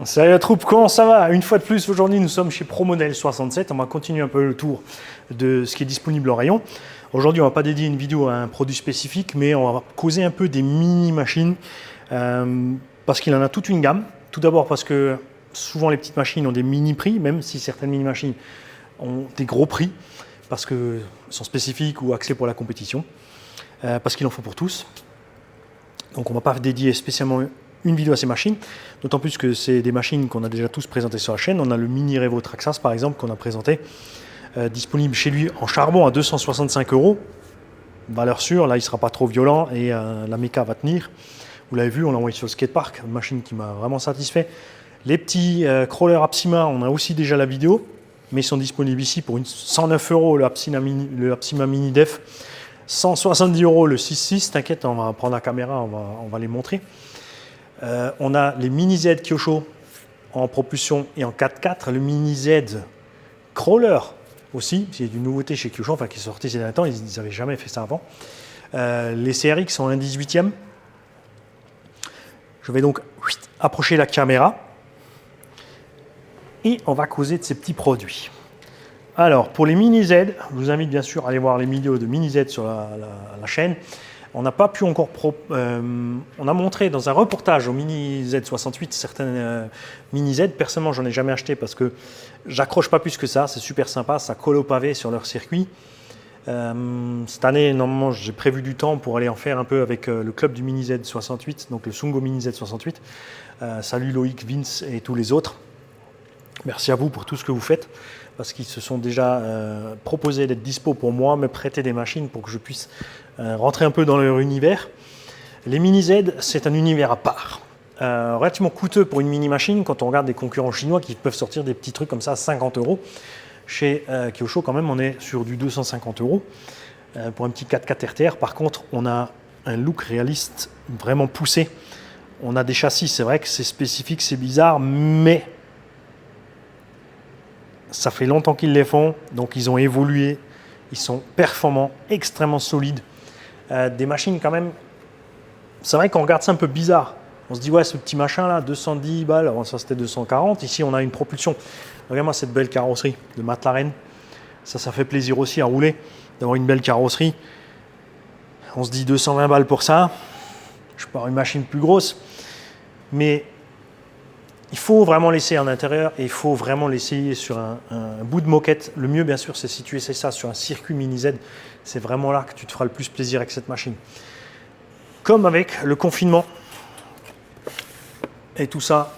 Salut la troupe, comment ça va? Une fois de plus, aujourd'hui nous sommes chez ProModel 67. On va continuer un peu le tour de ce qui est disponible en rayon. Aujourd'hui, on ne va pas dédier une vidéo à un produit spécifique, mais on va causer un peu des mini-machines parce qu'il en a toute une gamme. Tout d'abord parce que souvent les petites machines ont des mini-prix, même si certaines mini-machines ont des gros prix parce qu'elles sont spécifiques ou axées pour la compétition, parce qu'il en faut pour tous. Donc on ne va pas dédier spécialement une vidéo à ces machines, d'autant plus que c'est des machines qu'on a déjà tous présentées sur la chaîne. On a le Mini Revo Traxxas par exemple qu'on a présenté, disponible chez lui en charbon à 265 €. Valeur sûre, là il ne sera pas trop violent et la méca va tenir. Vous l'avez vu, on l'a envoyé sur le skatepark, une machine qui m'a vraiment satisfait. Les petits crawlers Apsima, on a aussi déjà la vidéo, mais ils sont disponibles ici pour 109 € le Apsima Mini Def, 170 € le 6.6. T'inquiète, on va prendre la caméra, on va les montrer. On a les Mini Z Kyosho en propulsion et en 4x4, le Mini Z Crawler aussi, c'est une nouveauté chez Kyosho, enfin qui est sorti ces derniers temps, ils n'avaient jamais fait ça avant. Les CRX en 1/18e. Je vais donc approcher la caméra et on va causer de ces petits produits. Alors pour les Mini Z, je vous invite bien sûr à aller voir les vidéos de Mini Z sur la chaîne. On n'a pas pu encore... on a montré dans un reportage au Mini Z68 certaines Mini Z. Personnellement, j'en ai jamais acheté parce que j'accroche pas plus que ça. C'est super sympa, ça colle au pavé sur leur circuit. Cette année, normalement, j'ai prévu du temps pour aller en faire un peu avec le club du Mini Z68, donc le Sungo Mini Z68. Salut Loïc, Vince et tous les autres. Merci à vous pour tout ce que vous faites, parce qu'ils se sont déjà proposés d'être dispo pour moi, me prêter des machines pour que je puisse rentrer un peu dans leur univers. Les Mini Z, c'est un univers à part. Relativement coûteux pour une mini-machine quand on regarde des concurrents chinois qui peuvent sortir des petits trucs comme ça à 50 €. Chez Kyosho, quand même, on est sur du 250 € pour un petit 4x4 RTR. Par contre, on a un look réaliste vraiment poussé. On a des châssis, c'est vrai que c'est spécifique, c'est bizarre, mais ça fait longtemps qu'ils les font, donc ils ont évolué, ils sont performants, extrêmement solides. Des machines quand même, c'est vrai qu'on regarde ça un peu bizarre. On se dit ouais, ce petit machin là, 210 balles, avant ça c'était 240. Ici on a une propulsion. Regardez-moi cette belle carrosserie de McLaren. Ça fait plaisir aussi à rouler, d'avoir une belle carrosserie. On se dit 220 balles pour ça. Je pars une machine plus grosse, mais il faut vraiment l'essayer en intérieur et il faut vraiment l'essayer sur un bout de moquette. Le mieux, bien sûr, c'est si tu essaies ça sur un circuit Mini Z. C'est vraiment là que tu te feras le plus plaisir avec cette machine. Comme avec le confinement et tout ça,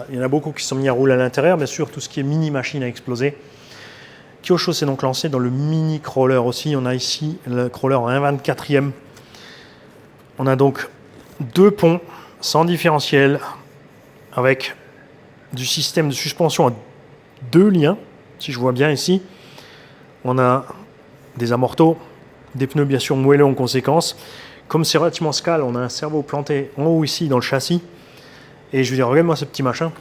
il y en a beaucoup qui sont mis à rouler à l'intérieur. Bien sûr, tout ce qui est mini-machine a explosé. Kyosho s'est donc lancé dans le mini-crawler aussi. On a ici le crawler en 1/24e. On a donc deux ponts sans différentiel avec du système de suspension à 2 liens, si je vois bien ici. On a des amortos, des pneus bien sûr moelleux en conséquence. Comme c'est relativement scale, on a un cerveau planté en haut ici dans le châssis. Et je veux dire, regarde-moi ce petit machin,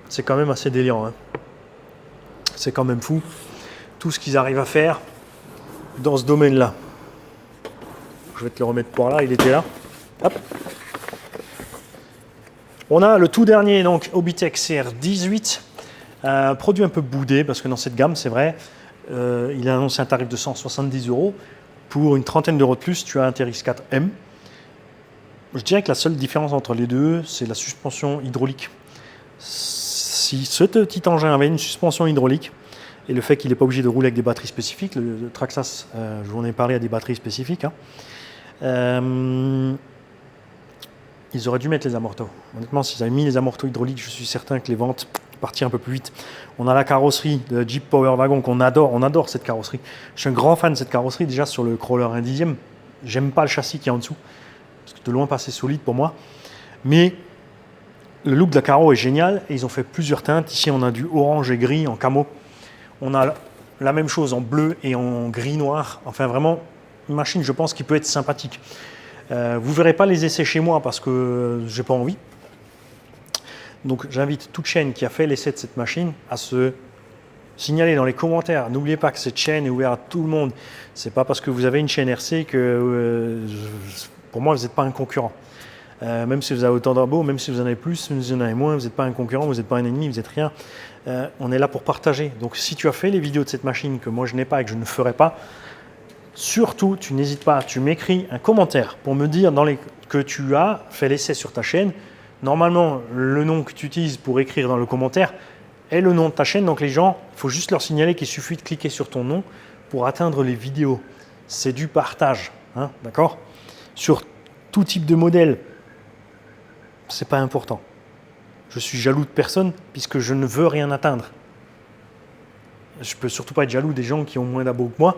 c'est quand même assez délirant. Hein. C'est quand même fou, tout ce qu'ils arrivent à faire dans ce domaine-là. Je vais te le remettre par là, il était là. Hop. On a le tout dernier, donc Hobbytech CR18, produit un peu boudé, parce que dans cette gamme, c'est vrai, il a annoncé un tarif de 170 €. Pour une trentaine d'euros de plus, tu as un TRX4M. Je dirais que la seule différence entre les deux, c'est la suspension hydraulique. Si ce petit engin avait une suspension hydraulique, et le fait qu'il n'est pas obligé de rouler avec des batteries spécifiques, le Traxxas, je vous en ai parlé, à des batteries spécifiques, ils auraient dû mettre les amortos. Honnêtement, s'ils avaient mis les amortos hydrauliques, je suis certain que les ventes partiraient un peu plus vite. On a la carrosserie de Jeep Power Wagon qu'on adore. On adore cette carrosserie. Je suis un grand fan de cette carrosserie. Déjà sur le crawler 1/10e, j'aime pas le châssis qui est en dessous, parce que de loin pas assez solide pour moi. Mais le look de la carreau est génial et ils ont fait plusieurs teintes. Ici, on a du orange et gris en camo. On a la même chose en bleu et en gris noir. Enfin, vraiment, une machine, je pense, qui peut être sympathique. Vous ne verrez pas les essais chez moi parce que j'ai pas envie. Donc j'invite toute chaîne qui a fait l'essai de cette machine à se signaler dans les commentaires. N'oubliez pas que cette chaîne est ouverte à tout le monde. C'est pas parce que vous avez une chaîne RC que pour moi vous n'êtes pas un concurrent. même si vous avez autant d'abos, même si vous en avez plus, même si vous en avez moins, vous n'êtes pas un concurrent, vous n'êtes pas un ennemi, vous n'êtes rien. On est là pour partager. Donc si tu as fait les vidéos de cette machine que moi je n'ai pas et que je ne ferai pas, surtout tu n'hésites pas, tu m'écris un commentaire pour me dire que tu as fait l'essai sur ta chaîne. Normalement, le nom que tu utilises pour écrire dans le commentaire est le nom de ta chaîne. Donc les gens, il faut juste leur signaler qu'il suffit de cliquer sur ton nom pour atteindre les vidéos. C'est du partage, hein, d'accord? Sur tout type de modèle, c'est pas important. Je suis jaloux de personne puisque je ne veux rien atteindre. Je peux surtout pas être jaloux des gens qui ont moins d'abos que moi,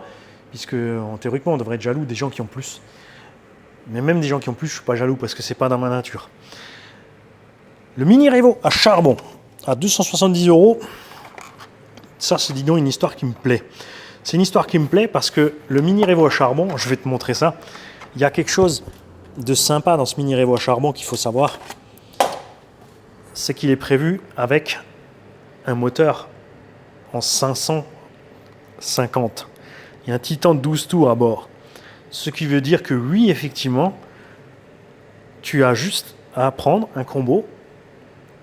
puisque théoriquement on devrait être jaloux des gens qui ont plus. Mais même des gens qui ont plus, je suis pas jaloux parce que c'est pas dans ma nature. Le Mini Revo à charbon à 270 €, ça c'est dis donc une histoire qui me plaît. C'est une histoire qui me plaît parce que le Mini Revo à charbon, je vais te montrer ça, il y a quelque chose de sympa dans ce Mini Revo à charbon qu'il faut savoir, c'est qu'il est prévu avec un moteur en 550. Il y a un Titan de 12 tours à bord. Ce qui veut dire que oui, effectivement, tu as juste à prendre un combo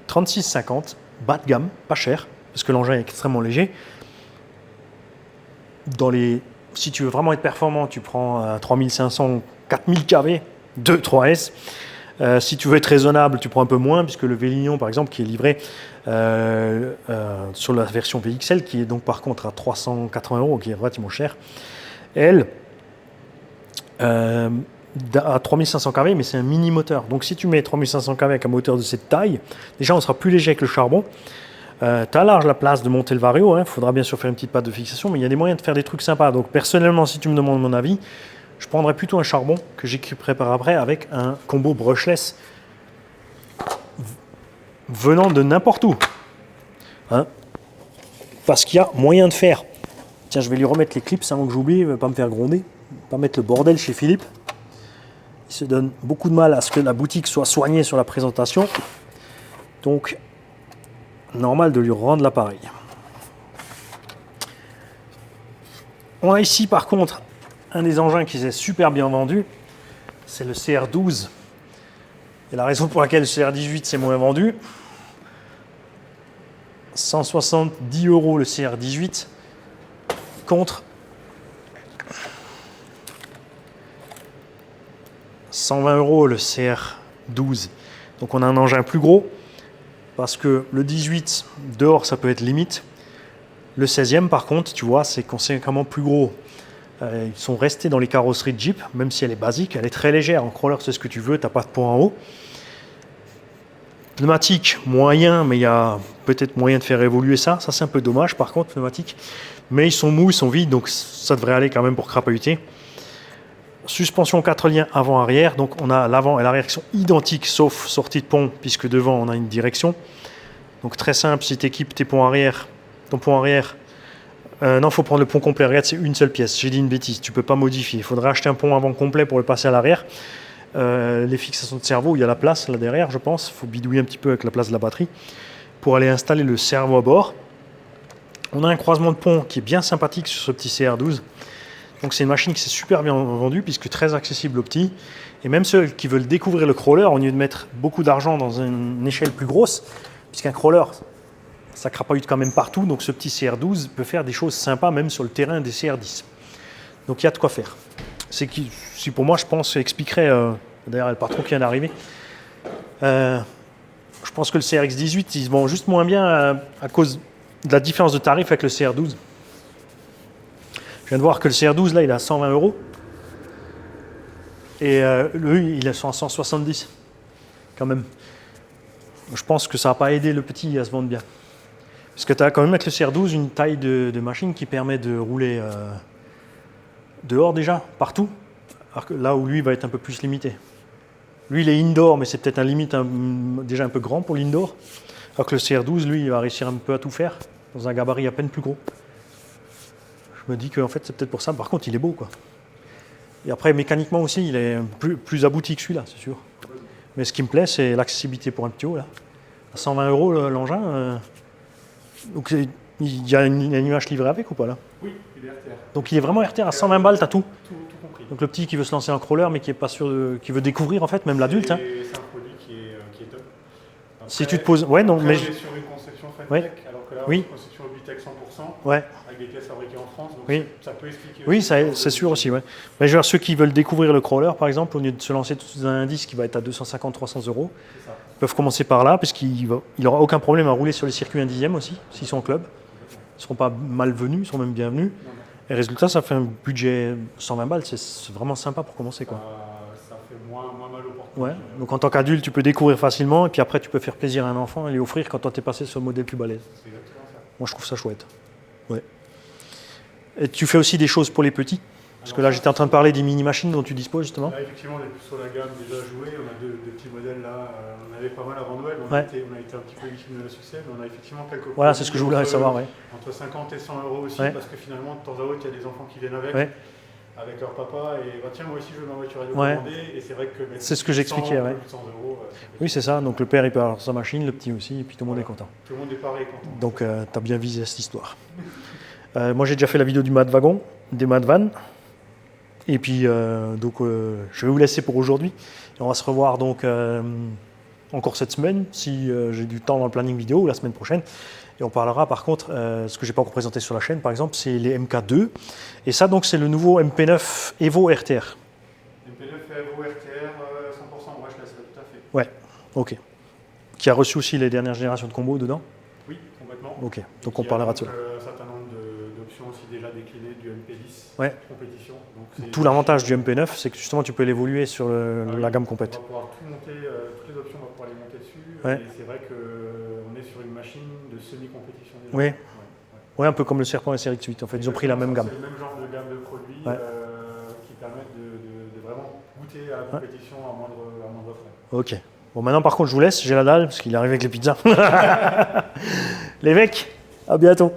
3650, bas de gamme, pas cher, parce que l'engin est extrêmement léger. Si tu veux vraiment être performant, tu prends 3500, 4000 kV, 2, 3S. Si tu veux être raisonnable, tu prends un peu moins, puisque le Vélignon, par exemple, qui est livré sur la version VXL, qui est donc par contre à 380 €, qui est relativement cher, elle, à 3500 kV, mais c'est un mini moteur. Donc si tu mets 3500 kV avec un moteur de cette taille, déjà on sera plus léger avec le charbon. Tu as large la place de monter le Vario, il faudra bien sûr faire une petite patte de fixation, mais il y a des moyens de faire des trucs sympas. Donc personnellement, si tu me demandes mon avis, je prendrais plutôt un charbon que j'équiperai par après avec un combo brushless venant de n'importe où. Hein, parce qu'il y a moyen de faire. Tiens, je vais lui remettre les clips avant que j'oublie, il ne va pas me faire gronder, pas mettre le bordel chez Philippe. Il se donne beaucoup de mal à ce que la boutique soit soignée sur la présentation. Donc, normal de lui rendre l'appareil. On a ici par contre un des engins qui s'est super bien vendu, c'est le CR12. Et la raison pour laquelle le CR18 s'est moins vendu, 170 € le CR18 contre 120 € le CR12. Donc on a un engin plus gros parce que le 18 dehors ça peut être limite. Le 16e par contre, tu vois, c'est conséquemment plus gros. Ils sont restés dans les carrosseries de Jeep, même si elle est basique, elle est très légère. En crawler, c'est ce que tu veux, tu n'as pas de pont en haut. Pneumatique, moyen, mais il y a peut-être moyen de faire évoluer ça. Ça, c'est un peu dommage, par contre, pneumatique. Mais ils sont mous, ils sont vides, donc ça devrait aller quand même pour crapahuter. Suspension 4 liens avant-arrière. Donc, on a l'avant et l'arrière qui sont identiques, sauf sortie de pont, puisque devant, on a une direction. Donc, très simple, si tu équipes tes ponts arrière, ton pont arrière, non, il faut prendre le pont complet. Regarde, c'est une seule pièce. J'ai dit une bêtise, tu ne peux pas modifier. Il faudra acheter un pont avant complet pour le passer à l'arrière. Les fixations de cerveau, il y a la place là derrière, je pense. Il faut bidouiller un petit peu avec la place de la batterie pour aller installer le cerveau à bord. On a un croisement de pont qui est bien sympathique sur ce petit CR12. Donc c'est une machine qui s'est super bien vendue puisque très accessible aux petits. Et même ceux qui veulent découvrir le crawler, au lieu de mettre beaucoup d'argent dans une échelle plus grosse, puisqu'un crawler, ça crapahute quand même partout. Donc ce petit CR12 peut faire des choses sympas même sur le terrain des CR10. Donc il y a de quoi faire. C'est qui, si pour moi, je pense, expliquerait, d'ailleurs le patron qui vient d'arriver, je pense que le CRX18, il se vend juste moins bien à cause de la différence de tarif avec le CR12. Je viens de voir que le CR12, là, il est à 120 €. Et lui, il est à 170, quand même. Je pense que ça n'a pas aidé le petit à se vendre bien. Parce que tu as quand même avec le CR12 une taille de machine qui permet de rouler dehors déjà, partout. Alors que là où lui va être un peu plus limité. Lui, il est indoor, mais c'est peut-être un limite déjà un peu grand pour l'indoor. Alors que le CR12, lui, il va réussir un peu à tout faire, dans un gabarit à peine plus gros. Je me dis qu'en fait, c'est peut-être pour ça. Par contre, il est beau, quoi. Et après, mécaniquement aussi, il est plus abouti que celui-là, c'est sûr. Mais ce qui me plaît, c'est l'accessibilité pour un petit haut, là. À 120 € l'engin. Donc, il y a une image livrée avec ou pas, là? Oui, il est RTR. Donc, il est vraiment RTR à 120 balles, t'as tout. Tout compris. Donc, le petit qui veut se lancer en crawler, mais qui est pas sûr qui veut découvrir, en fait, même l'adulte. Hein. C'est un Si tu te poses... Ouais, non, Après, mais... on est sur une conception Fentech, Ouais. alors que là, Oui. c'est une conception Obitech 100%, Ouais. avec des pièces fabriquées en France, donc Oui. ça peut expliquer Oui, aussi c'est sûr aussi. Ouais. Mais je veux dire, ceux qui veulent découvrir le crawler, par exemple, au lieu de se lancer tout dans un indice qui va être à 250-300 euros, C'est ça. ils peuvent commencer par là, parce qu'il n'aura aucun problème à rouler sur les circuits 1 dixième aussi, s'ils sont en club. Ils ne seront pas malvenus, ils seront même bienvenus. Non, non. Et résultat, ça fait un budget 120 balles, c'est vraiment sympa pour commencer, quoi. Ça fait moins mal au portefeuille. Ouais. Donc en tant qu'adulte, tu peux découvrir facilement, et puis après, tu peux faire plaisir à un enfant et lui offrir quand toi, tu es passé sur le modèle plus balèze. C'est exactement ça. Moi, je trouve ça chouette. Ouais. Et tu fais aussi des choses pour les petits? Parce que là, j'étais en train de parler des mini-machines dont tu disposes, justement. Là, effectivement, on est plus sur la gamme déjà jouée. On a deux petits modèles là. On avait pas mal avant Noël. On, Ouais. a été un petit peu victime de succès, mais on a effectivement quelques Voilà, produits c'est ce que je voulais entre- savoir. Ouais. Entre 50 et 100 euros aussi, Ouais. parce que finalement, de temps à autre, il y a des enfants qui viennent avec. Ouais. Avec leur papa et bah, tiens moi aussi je veux ma voiture à Ouais. commander et c'est vrai que mettre C'est ce que j'expliquais, 100, ouais. plus de 100 euros, ça fait Oui, c'est ça. Donc le père, il peut avoir sa machine, le petit aussi, et puis tout le monde est content. tout le monde est pareil content. Donc, tu as bien visé cette histoire. Moi, j'ai déjà fait la vidéo du Mad Wagon, des Mad Van. Et puis, je vais vous laisser pour aujourd'hui. Et on va se revoir donc encore cette semaine, si j'ai du temps dans le planning vidéo, ou la semaine prochaine. Et on parlera par contre, ce que je n'ai pas encore présenté sur la chaîne, par exemple, c'est les MK2. Et ça, donc, c'est le nouveau MP9 Evo RTR. MP9 Evo RTR 100% brushless, tout à fait. Ouais, ok. Qui a reçu aussi les dernières générations de combos dedans. Oui, complètement. Ok, Et donc on qui a parlera de cela. un certain nombre d'options aussi déjà déclinées du MP10 Ouais. compétition. Donc, c'est Tout l'avantage du MP9, c'est que justement, tu peux l'évoluer sur la gamme complète. On va pouvoir tout monter, toutes les options, on va pouvoir les monter dessus. Ouais. Et c'est vrai qu'on est sur une machine de semi-compétition déjà. Oui. Ouais, un peu comme le Serpent SRX8. En fait, ils ont pris la même gamme. C'est le même genre de gamme de produits Ouais. qui permettent de vraiment goûter à la compétition à moindre frais. Ok. Bon, maintenant, par contre, je vous laisse. J'ai la dalle parce qu'il arrive avec les pizzas. Les mecs, à bientôt.